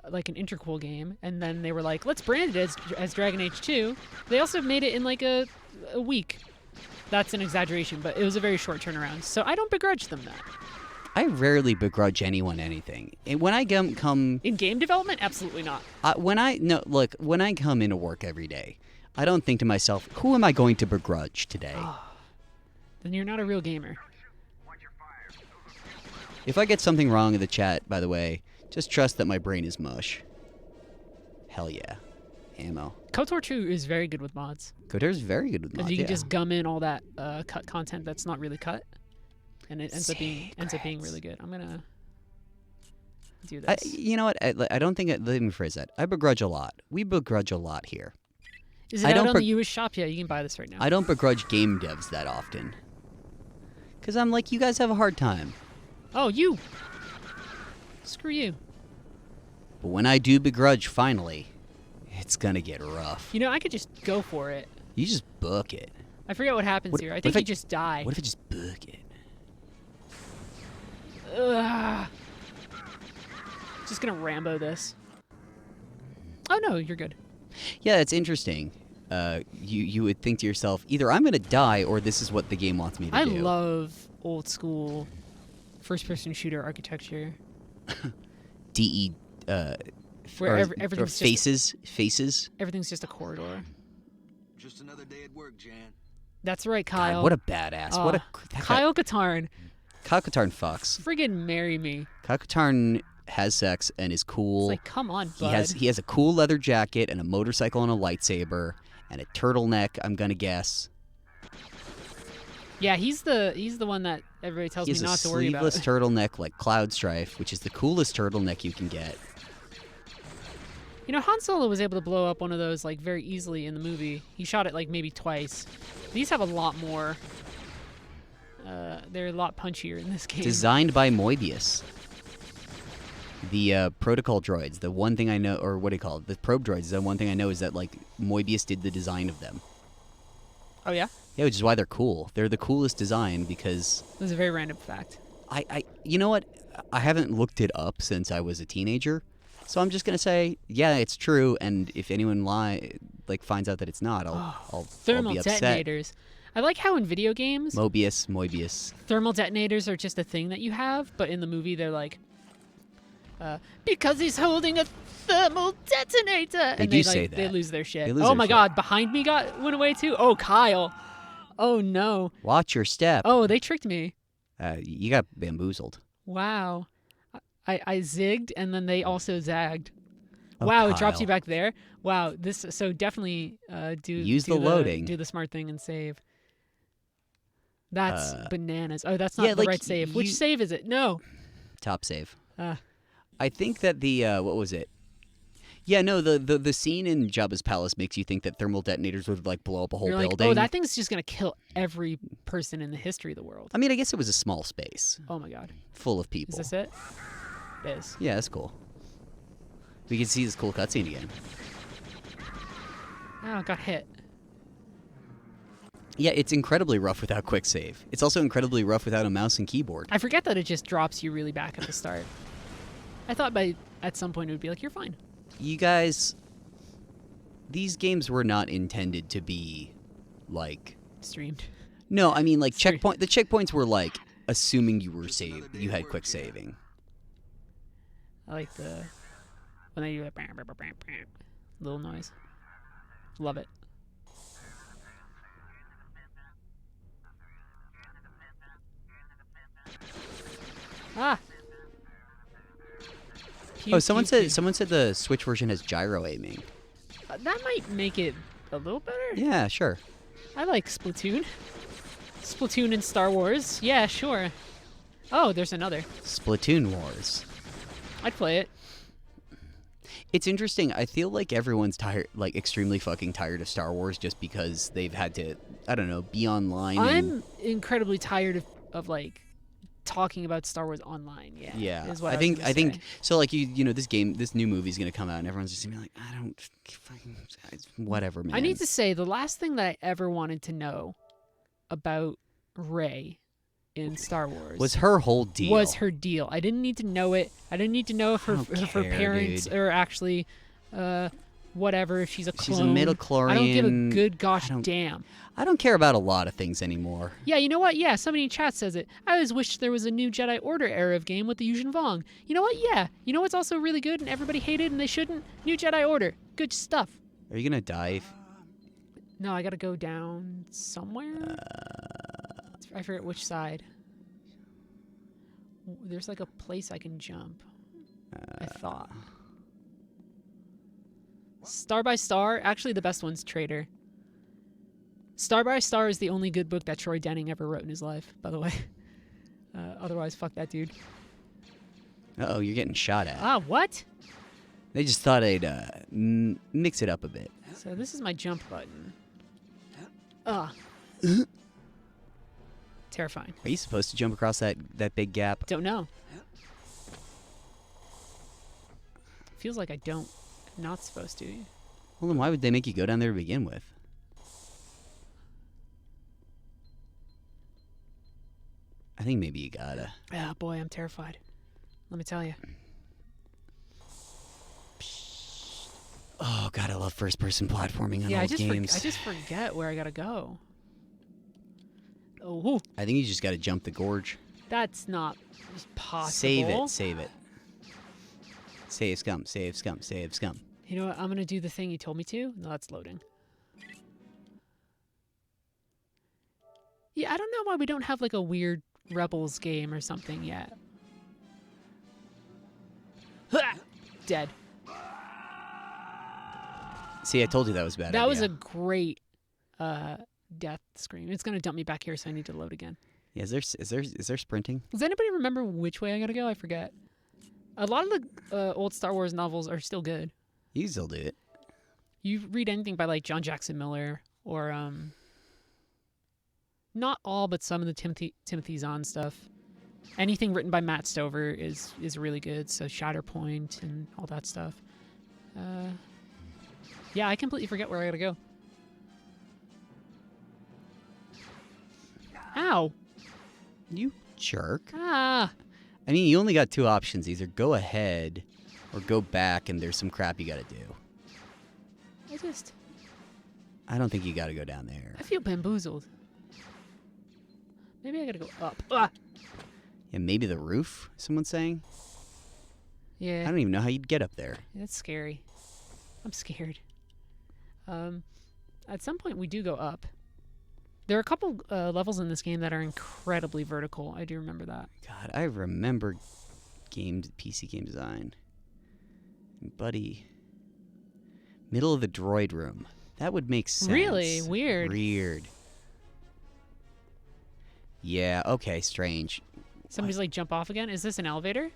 like an interquel game, and then they were like, let's brand it as Dragon Age 2. They also made it in like a week. That's an exaggeration, but it was a very short turnaround. So I don't begrudge them that. I rarely begrudge anyone anything. And when I come In game development, absolutely not. when I come into work every day, I don't think to myself, who am I going to begrudge today? Then you're not a real gamer. If I get something wrong in the chat, by the way, just trust that my brain is mush. Hell yeah. Ammo. KOTOR 2 is very good with mods. KOTOR's very good with mods. Because you can yeah. just gum in all that cut content that's not really cut, and it ends up being really good. I'm gonna do this. You know what? I don't think. Let me phrase that. I begrudge a lot. We begrudge a lot here. Is it I out don't on beg- the US shop? Yeah, you can buy this right now. I don't begrudge game devs that often. Because I'm like, you guys have a hard time. Oh, you! Screw you. But when I do begrudge, finally, it's gonna get rough. You know, I could just go for it. You just book it. I forget what happens here. I think if you just die. What if I just book it? Ugh. Just gonna Rambo this. Oh no, you're good. Yeah, it's interesting. You would think to yourself, either I'm gonna die or this is what the game wants me to I do. love old school first-person shooter architecture. DE. Where or everything's faces. Everything's just a corridor. Just another day at work, Jan. That's right, Kyle. God, what a badass! What a Kyle Katarn. Kyle Katarn fucks. Friggin' marry me. Kyle Katarn has sex and is cool. It's like, come on, bud. He has a cool leather jacket and a motorcycle and a lightsaber and a turtleneck. I'm gonna guess. Yeah, he's the one that everybody tells me not to worry about. He has a sleeveless turtleneck like Cloud Strife, which is the coolest turtleneck you can get. You know, Han Solo was able to blow up one of those like very easily in the movie. He shot it like maybe twice. These have a lot more. They're a lot punchier in this game. Designed by Moebius. The protocol droids. The one thing I know, or what do you call it? The probe droids. The one thing I know is that like Moebius did the design of them. Oh yeah? Yeah, which is why they're cool. They're the coolest design because. This is a very random fact. You know what? I haven't looked it up since I was a teenager. So I'm just gonna say, yeah, it's true. And if anyone finds out that it's not, I'll Thermal be upset. detonators. I like how in video games, Moebius. thermal detonators are just a thing that you have, but in the movie they're like, because he's holding a thermal detonator. They and do they say that. They lose their shit. They lose Oh their my shit. god, behind me went away too? Oh, Kyle. Oh no. Watch your step. Oh, they tricked me. You got bamboozled. Wow. I zigged and then they also zagged. Oh, Wow, it drops Kyle. you back there. Wow, so definitely Use the loading. Do the smart thing and save. That's bananas. Oh, that's yeah, not the like, right save. Which save is it? No. Top save. Uh, I think that the what was it? Yeah, no, the scene in Jabba's palace makes you think that thermal detonators would like blow up a whole You're like, building. oh, that thing's just gonna kill every person in the history of the world. I mean, I guess it was a small space Oh my god. full of people. Is this it? It is. Yeah, that's cool. We can see this cool cutscene again. Oh, got hit. Yeah, it's incredibly rough without quick save. It's also incredibly rough without a mouse and keyboard. I forget that it just drops you really back at the start. I thought at some point it would be like, you're fine. You guys, these games were not intended to be like. Streamed. No, I mean like Sorry. checkpoint. The checkpoints were like assuming you were you had quick saving. I like when they do that little noise. Love it. Ah. Pew, Oh, someone pew, said the Switch version has gyro aiming. pew. That might make it a little better. Yeah, sure. I like Splatoon. Splatoon and Star Wars. Yeah, sure. Oh, there's another. Splatoon Wars. I'd play it. It's interesting. I feel like everyone's tired, like extremely fucking tired of Star Wars, just because they've had to, I don't know, be online. I'm incredibly tired of like talking about Star Wars online. Yeah. Yeah, Is what I think was gonna say. so. Like you know, this new movie's gonna come out, and everyone's just gonna be like, I don't fucking whatever, man. I need to say the last thing that I ever wanted to know about Rey in Star Wars was her whole deal. Was her deal. I didn't need to know it. I didn't need to know if her parents dude. are actually whatever, if she's a clone. She's a midichlorian. I don't give a good gosh I don't- damn. I don't care about a lot of things anymore. Yeah, you know what? Yeah, somebody in chat says it. I always wish there was a new Jedi Order era of game with the Yuzhen Vong. You know what? Yeah. You know what's also really good and everybody hated and they shouldn't? New Jedi Order. Good stuff. Are you gonna dive? No, I gotta go down somewhere. I forget which side. There's like a place I can jump. I thought. Star by Star. Actually, the best one's Traitor. Star by Star is the only good book that Troy Denning ever wrote in his life, by the way. Otherwise, fuck that dude. Uh-oh, you're getting shot at. Ah, what? They just thought I'd mix it up a bit. So this is my jump button. Ah. Terrifying. Are you supposed to jump across that big gap? Don't know. Feels like I don't. I'm not supposed to. Well, then why would they make you go down there to begin with? I think maybe you gotta. Ah, boy, I'm terrified. Let me tell you. Oh god, I love first-person platforming on Yeah, I old just games. I just forget where I gotta go. Oh, I think you just gotta jump the gorge. that's not possible. Save it, save it. Save scum, save scum, save scum. You know what? I'm gonna do the thing you told me to. No, that's loading. Yeah, I don't know why we don't have like a weird Rebels game or something yet. Ha! Dead. See, I told you that was a bad. That was a idea. great death scream. It's gonna dump me back here, so I need to load again. Yeah, is there sprinting? Does anybody remember which way I gotta go? I forget. A lot of the old Star Wars novels are still good. You can still do it. You read anything by like John Jackson Miller or not all, but some of the Timothy Zahn stuff. Anything written by Matt Stover is really good. So Shatterpoint and all that stuff. Yeah, I completely forget where I gotta go. Ow! You jerk. Ah! I mean, you only got two options. Either go ahead or go back, and there's some crap you gotta do. I don't think you gotta go down there. I feel bamboozled. Maybe I gotta go up. Ah! Yeah, maybe the roof, someone's saying? Yeah. I don't even know how you'd get up there. That's scary. I'm scared. At some point, we do go up. There are a couple levels in this game that are incredibly vertical. I do remember that. God, I remember PC game design. Buddy. Middle of the droid room. That would make sense. Really? Weird. Weird. Yeah, okay, strange. Somebody's like, jump off again? Is this an elevator?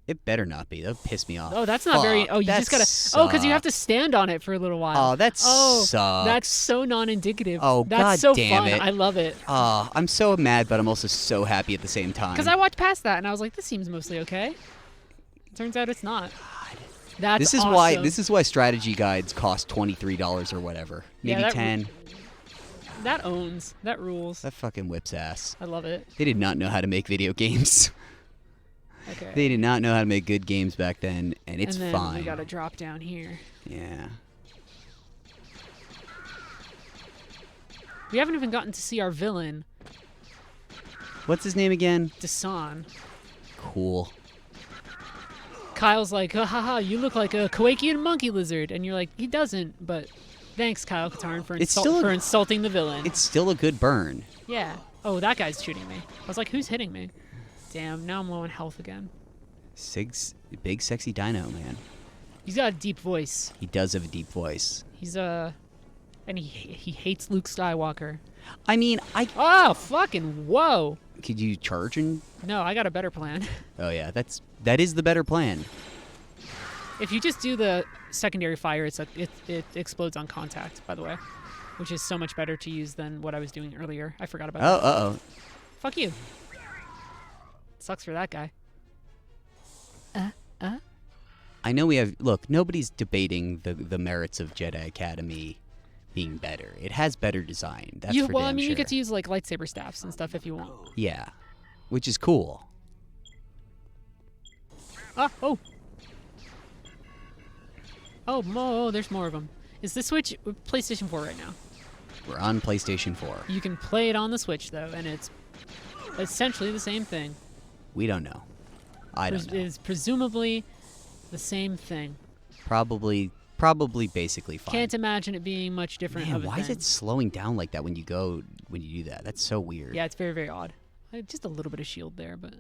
It better not be. That'll piss me off. Oh, that's not very. Oh, you That just gotta. Oh, because you have to stand on it for a little while. Oh, that sucks. That's so non-indicative. Oh, that's God so damn fun. it. I love it. Oh, I'm so mad, but I'm also so happy at the same time. Because I walked past that and I was like, this seems mostly okay. Turns out it's not. That's This is awesome. why strategy guides cost $23 or whatever. Maybe that 10. That owns. That rules. That fucking whips ass. I love it. They did not know how to make video games. Okay. They did not know how to make good games back then, and it's and then fine. we gotta drop down here. Yeah. We haven't even gotten to see our villain, What's his name again? Dasan. Cool. Kyle's like, ha ha ha, you look like a Kowakian monkey lizard. And you're like, he doesn't, but thanks, Kyle Katarn, for, for insulting the villain. It's still a good burn. Yeah. Oh, that guy's shooting me. I was like, who's hitting me? Damn, now I'm low on health again. Big sexy dino, man. He's got a deep voice. He does have a deep voice. He's and he hates Luke Skywalker. I mean, Oh, fucking whoa. Could you charge and... No, I got a better plan. Oh yeah, that is the better plan. If you just do the secondary fire, it explodes on contact, by the way, which is so much better to use than what I was doing earlier. I forgot about that. Uh-oh. Fuck you. Sucks for that guy. I know we have... Look, nobody's debating the merits of Jedi Academy being better. It has better design. That's for Well, damn I mean, sure. you get to use, like, lightsaber staffs and stuff if you want. Yeah. Which is cool. Oh! Oh, there's more of them. Is the Switch PlayStation 4 right now? We're on PlayStation 4. You can play it on the Switch, though, and it's essentially the same thing. We don't know. I don't know. It's presumably the same thing. Probably basically fine. Can't imagine it being much different. Man, of a why is thing. it slowing down like that when you do that? That's so weird. Yeah, it's very, very odd. Just a little bit of shield there, but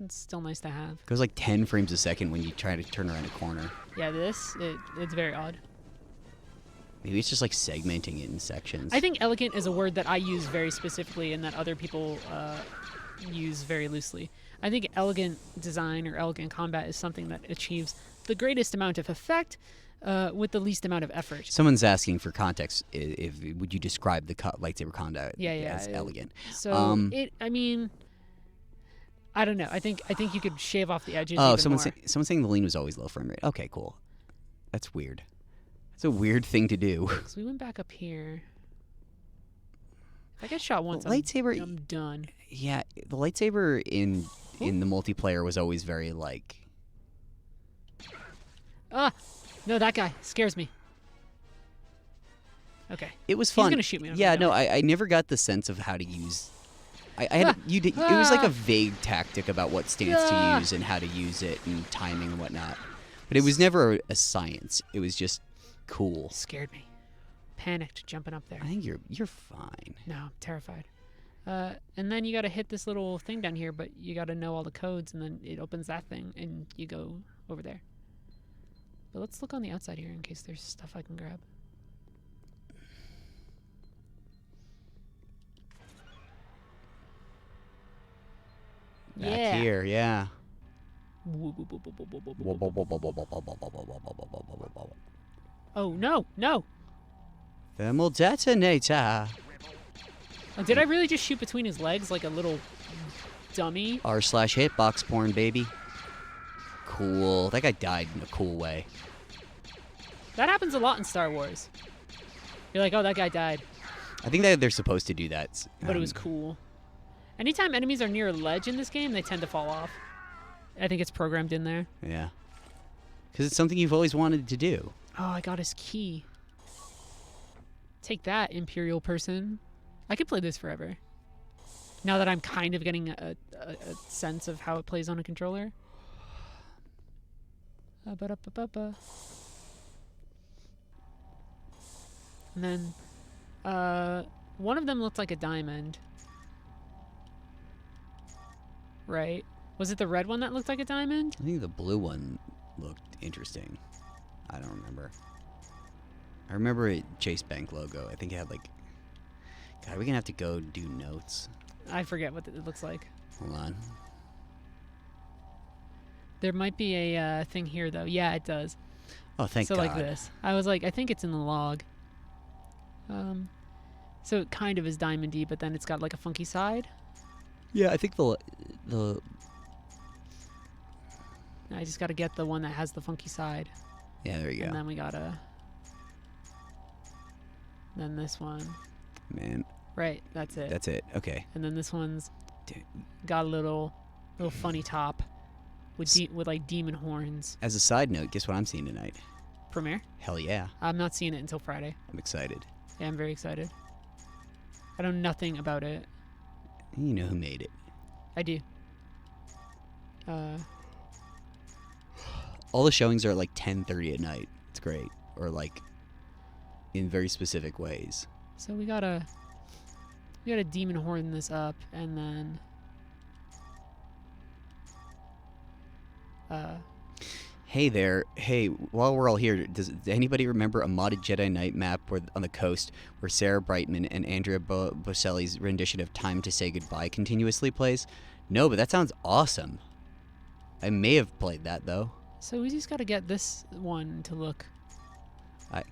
it's still nice to have. It goes like 10 frames a second when you try to turn around a corner. Yeah, it's very odd. Maybe it's just like segmenting it in sections. I think elegant is a word that I use very specifically and that other people use very loosely. I think elegant design or elegant combat is something that achieves the greatest amount of effect with the least amount of effort. Someone's asking for context. Would you describe the lightsaber combat as elegant? So I mean, I don't know. I think you could shave off the edges. Oh, even more. someone's saying the lean was always low frame rate. Okay, cool. That's weird. That's a weird thing to do. So we went back up here. If I get shot once, lightsaber, I'm done. Yeah, the lightsaber in the multiplayer was always very like. No, that guy scares me. Okay. It was fun. He's gonna shoot me. Yeah, no, I never got the sense of how to use. It was like a vague tactic about what stance to use and how to use it and timing and whatnot. But it was never a science. It was just cool. Scared me. Panicked jumping up there. I think you're fine. No, I'm terrified. And then you got to hit this little thing down here, but you got to know all the codes, and then it opens that thing, and you go over there. But let's look on the outside here in case there's stuff I can grab. Back here, yeah. Oh, no, no. Thermal detonator. Oh, did I really just shoot between his legs like a little dummy? r/hitbox porn, baby. Cool. That guy died in a cool way. That happens a lot in Star Wars. You're like, oh, that guy died. I think that they're supposed to do that. But it was cool. Anytime enemies are near a ledge in this game, they tend to fall off. I think it's programmed in there. Yeah. Because it's something you've always wanted to do. Oh, I got his key. Take that, Imperial person. I could play this forever. Now that I'm kind of getting a sense of how it plays on a controller. Ba-da-ba-ba-ba. And then, one of them looked like a diamond. Right? Was it the red one that looked like a diamond? I think the blue one looked interesting. I don't remember. I remember a Chase Bank logo. I think it had like... God, are we going to have to go do notes? I forget what it looks like. Hold on. There might be a thing here, though. Yeah, it does. Oh, thank so God. like this. I was like, I think it's in the log. So it kind of is diamondy, but then it's got like a funky side. Yeah, I think the I just got to get the one that has the funky side. yeah, there you And go. then we gotta. Then this one. Man, Right, that's it. that's it. Okay. And then this one's Dude. got a little funny top with with like demon horns. As a side note, guess what I'm seeing tonight? Premiere? Hell yeah. I'm not seeing it until Friday. I'm excited. Yeah, I'm very excited. I know nothing about it. You know who made it. I do. All the showings are at like 10:30 at night. It's great. Or like in very specific ways. So we gotta demon horn this up, and then Hey there. Hey, while we're all here, does anybody remember a modded Jedi Knight map where on the coast where Sarah Brightman and Andrea Bocelli's rendition of Time to Say Goodbye continuously plays? No, but that sounds awesome. I may have played that, though. so we just gotta get this one to look.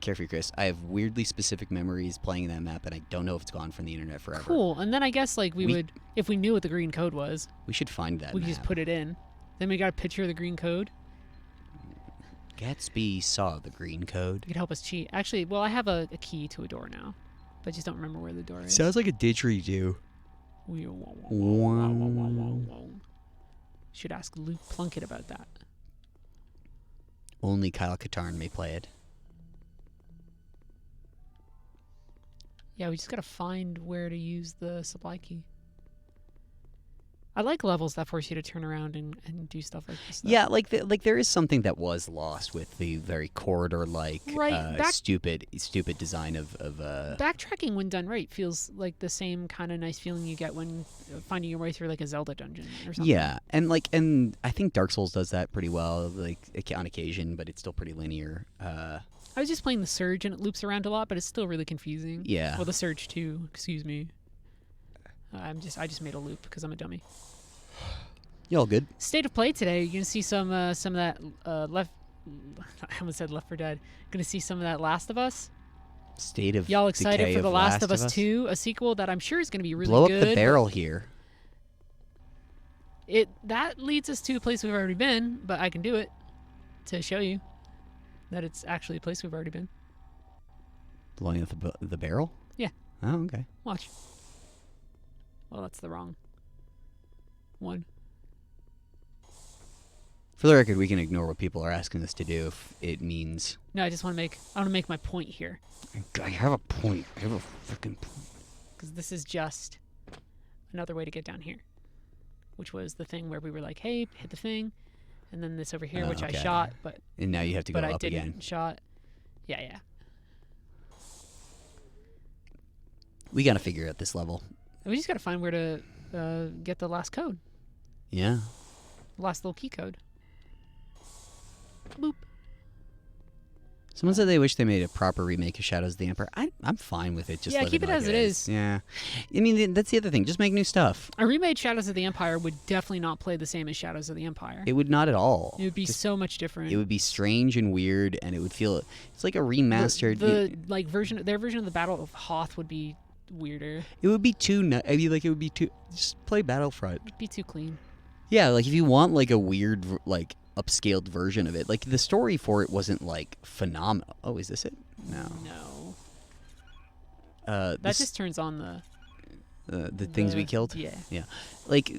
Carefree Chris, I have weirdly specific memories playing that map, and I don't know if it's gone from the internet forever. Cool. And then I guess like we would, if we knew what the green code was, We should find that we could map. just put it in. Then we got a picture of the green code. Gatsby saw the green code. You could help us cheat. Actually, well, I have a key to a door now, but I just don't remember where the door is. Sounds like a didgeridoo. Should ask Luke Plunkett about that. Only Kyle Katarn may play it. Yeah, we just gotta find where to use the supply key. I like levels that force you to turn around and do stuff like this. Yeah, like there is something that was lost with the very corridor-like, Right, stupid design of Backtracking, when done right, feels like the same kind of nice feeling you get when finding your way through like a Zelda dungeon or something. Yeah, and I think Dark Souls does that pretty well, like on occasion, but it's still pretty linear. I was just playing the Surge and it loops around a lot, but it's still really confusing. Yeah. Well, the Surge 2, excuse me. I just made a loop because I'm a dummy. You all good? State of play today. You're gonna see some of that left. I almost said Left 4 Dead. Gonna see some of that Last of Us. State of Y'all excited Decay for the of Last of Us 2, a sequel that I'm sure is gonna be really good. Blow up the barrel here. That leads us to a place we've already been, but I can do it to show you that it's actually a place we've already been. Blowing up the barrel? Yeah. Oh, okay. Watch. Well, that's the wrong one. For the record, we can ignore what people are asking us to do if it means. No, I want to make my point here. I have a point. I have a freaking point. Because this is just another way to get down here, which was the thing where we were like, hey, hit the thing, and then this over here, Oh, which I okay. shot, but And now you have to go I up didn't again. shot. Yeah. We gotta figure out this level. We just got to find where to get the last code, Yeah. last little key code. Boop. Someone said they wish they made a proper remake of Shadows of the Empire. I'm fine with it. Just Yeah, let keep it like as it is. Yeah. I mean, that's the other thing. Just make new stuff. A remade Shadows of the Empire would definitely not play the same as Shadows of the Empire. It would not at all. It would be so much different. It would be strange and weird, and it would feel. It's like a remastered. Their version of the Battle of Hoth would be weirder. It would be too. I mean, like it would be too. Just play Battlefront. It'd be too clean. Yeah, like if you want like a weird like upscaled version of it, like the story for it wasn't like phenomenal. Oh, is this it? No. That just turns on the things we killed. Yeah. Yeah. Like.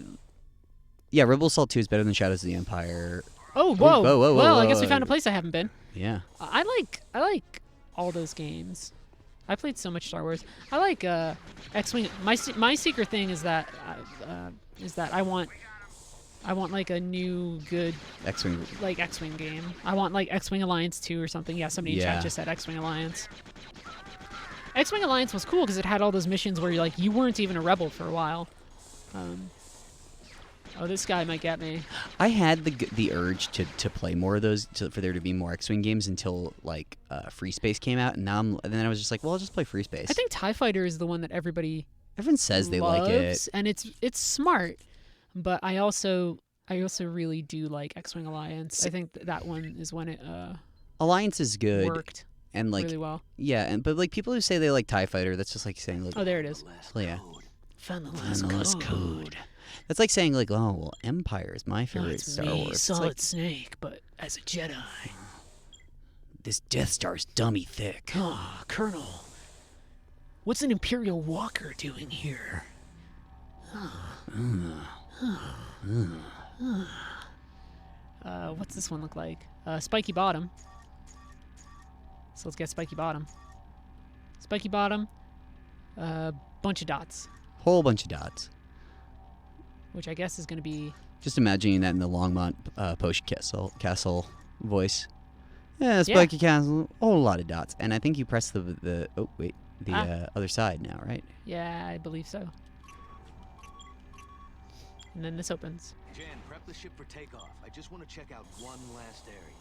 Yeah, Rebel Assault 2 is better than Shadows of the Empire. Oh, whoa. whoa, Well, I guess whoa. we found a place I haven't been. Yeah. I like all those games. I played so much Star Wars. I like X-Wing. My secret thing is that I want like a new good X-Wing. like X-Wing game. I want like X-Wing Alliance 2 or something. Yeah, somebody in Yeah. chat just said X-Wing Alliance. X-Wing Alliance was cool because it had all those missions where you weren't even a rebel for a while. Oh, this guy might get me. I had the urge to play more of those for there to be more X-Wing games until like Free Space came out, and then I was just like, well, I'll just play Free Space. I think TIE Fighter is the one that everybody everyone says they loves, like it. and it's smart. But I also I also really do like X-Wing Alliance. I think that one is when it Alliance is good. worked And like, really well. yeah, but like people who say they like TIE Fighter, that's just like saying like, Oh, there it is. yeah, Found the last code. That's like saying like, oh, well, Empire is my favorite Star Wars. It's Solid like, Snake, but as a Jedi. this Death Star's dummy thick. Oh, Colonel. What's an Imperial Walker doing here? What's this one look like? Spiky Bottom. So let's get Spiky Bottom. Spiky Bottom. Bunch of dots, Whole bunch of dots. which I guess is going to be... Just imagining that in the Longmont Post Castle voice. Yeah, Spiky Castle, a whole lot of dots. And I think you press the other side now, right? Yeah, I believe so. And then this opens. Jan, prep the ship for takeoff. I just want to check out one last area.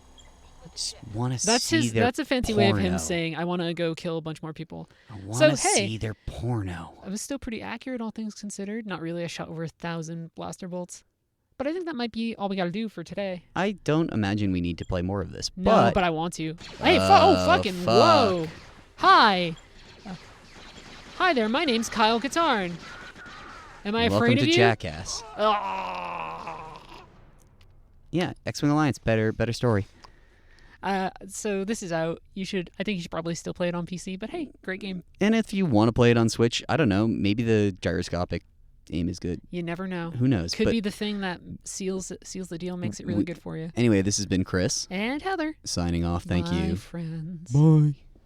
I just want to That's see their That's a fancy way of him porno. saying, I want to go kill a bunch more people. I want So, to hey. see their porno. I was still pretty accurate, all things considered. Not really. I shot over 1,000 blaster bolts. But I think that might be all we got to do for today. I don't imagine we need to play more of this, No, but I want to. Hey, fucking, fuck. whoa. Hi. Hi there, my name's Kyle Katarn. Am I welcome afraid of to you? Jackass. Ah. Yeah, X-Wing Alliance, better story. So this is out. I think you should probably still play it on PC, but hey, great game. And if you want to play it on Switch, I don't know, maybe the gyroscopic aim is good. You never know. Who knows? Could but be the thing that seals the deal, makes it really good for you. anyway, this has been Chris And Heather. signing off. Thank Bye, you. friends. Bye.